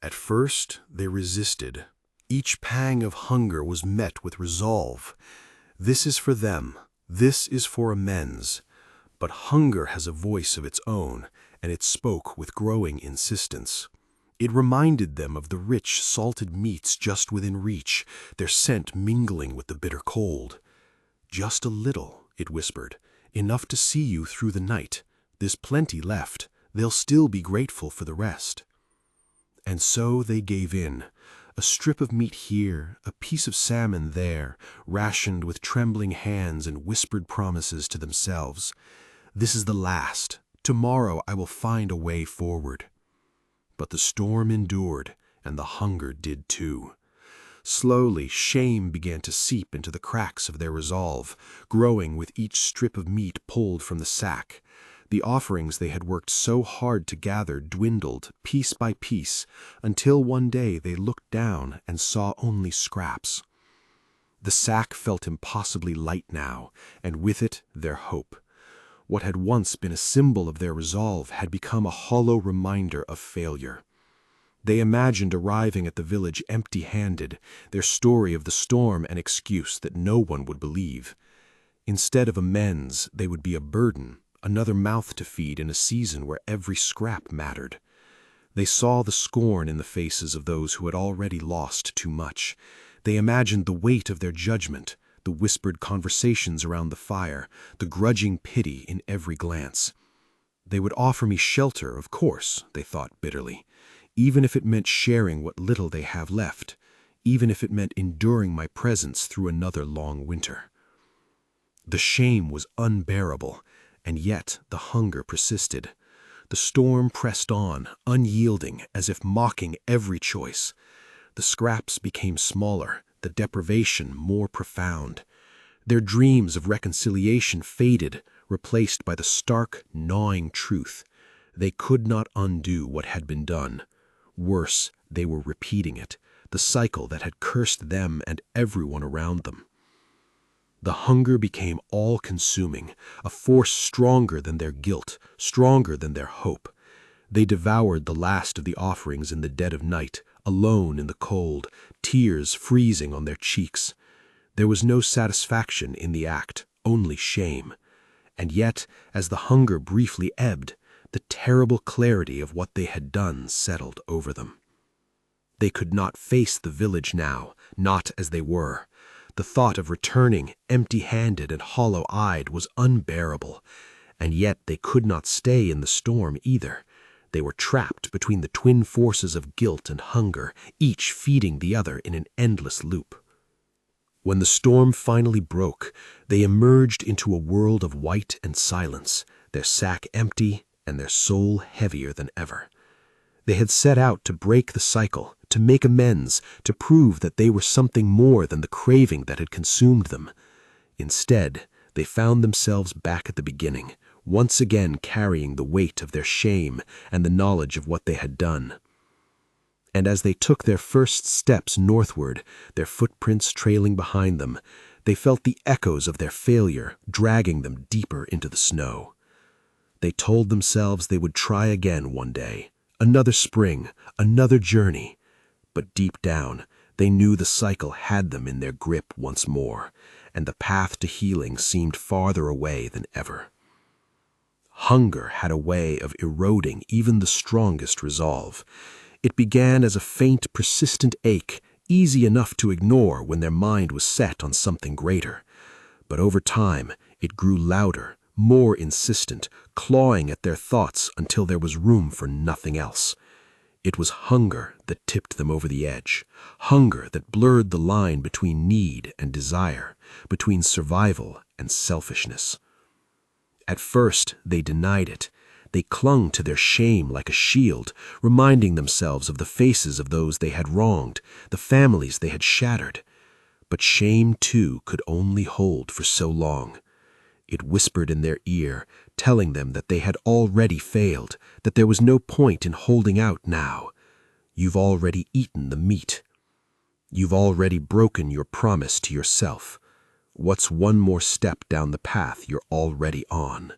At first, they resisted. Each pang of hunger was met with resolve. This is for them. This is for amends. But hunger has a voice of its own, and it spoke with growing insistence. It reminded them of the rich, salted meats just within reach, their scent mingling with the bitter cold. "Just a little," it whispered, "enough to see you through the night. There's plenty left. They'll still be grateful for the rest." And so they gave in. A strip of meat here, a piece of salmon there, rationed with trembling hands and whispered promises to themselves. "This is the last. Tomorrow I will find a way forward." But the storm endured, and the hunger did too. Slowly, shame began to seep into the cracks of their resolve, growing with each strip of meat pulled from the sack. The offerings they had worked so hard to gather dwindled, piece by piece, until one day they looked down and saw only scraps. The sack felt impossibly light now, and with it their hope. What had once been a symbol of their resolve had become a hollow reminder of failure. They imagined arriving at the village empty-handed, their story of the storm an excuse that no one would believe. Instead of amends, they would be a burden, another mouth to feed in a season where every scrap mattered. They saw the scorn in the faces of those who had already lost too much. They imagined the weight of their judgment, the whispered conversations around the fire, the grudging pity in every glance. They would offer me shelter, of course, they thought bitterly, even if it meant sharing what little they have left, even if it meant enduring my presence through another long winter. The shame was unbearable, and yet the hunger persisted. The storm pressed on, unyielding, as if mocking every choice. The scraps became smaller, the deprivation more profound. Their dreams of reconciliation faded, replaced by the stark, gnawing truth. They could not undo what had been done. Worse, they were repeating it, the cycle that had cursed them and everyone around them. The hunger became all-consuming, a force stronger than their guilt, stronger than their hope. They devoured the last of the offerings in the dead of night, alone in the cold, tears freezing on their cheeks. There was no satisfaction in the act, only shame. And yet, as the hunger briefly ebbed, the terrible clarity of what they had done settled over them. They could not face the village now, not as they were. The thought of returning, empty-handed and hollow-eyed, was unbearable, and yet they could not stay in the storm either. They were trapped between the twin forces of guilt and hunger, each feeding the other in an endless loop. When the storm finally broke, they emerged into a world of white and silence, their sack empty and their soul heavier than ever. They had set out to break the cycle, to make amends, to prove that they were something more than the craving that had consumed them. Instead, they found themselves back at the beginning, once again carrying the weight of their shame and the knowledge of what they had done. And as they took their first steps northward, their footprints trailing behind them, they felt the echoes of their failure dragging them deeper into the snow. They told themselves they would try again one day, another spring, another journey. But deep down, they knew the cycle had them in their grip once more, and the path to healing seemed farther away than ever. Hunger had a way of eroding even the strongest resolve. It began as a faint, persistent ache, easy enough to ignore when their mind was set on something greater. But over time, it grew louder, more insistent, clawing at their thoughts until there was room for nothing else. It was hunger that tipped them over the edge, hunger that blurred the line between need and desire, between survival and selfishness. At first, they denied it. They clung to their shame like a shield, reminding themselves of the faces of those they had wronged, the families they had shattered. But shame, too, could only hold for so long. It whispered in their ear, telling them that they had already failed, that there was no point in holding out now. You've already eaten the meat. You've already broken your promise to yourself. What's one more step down the path you're already on?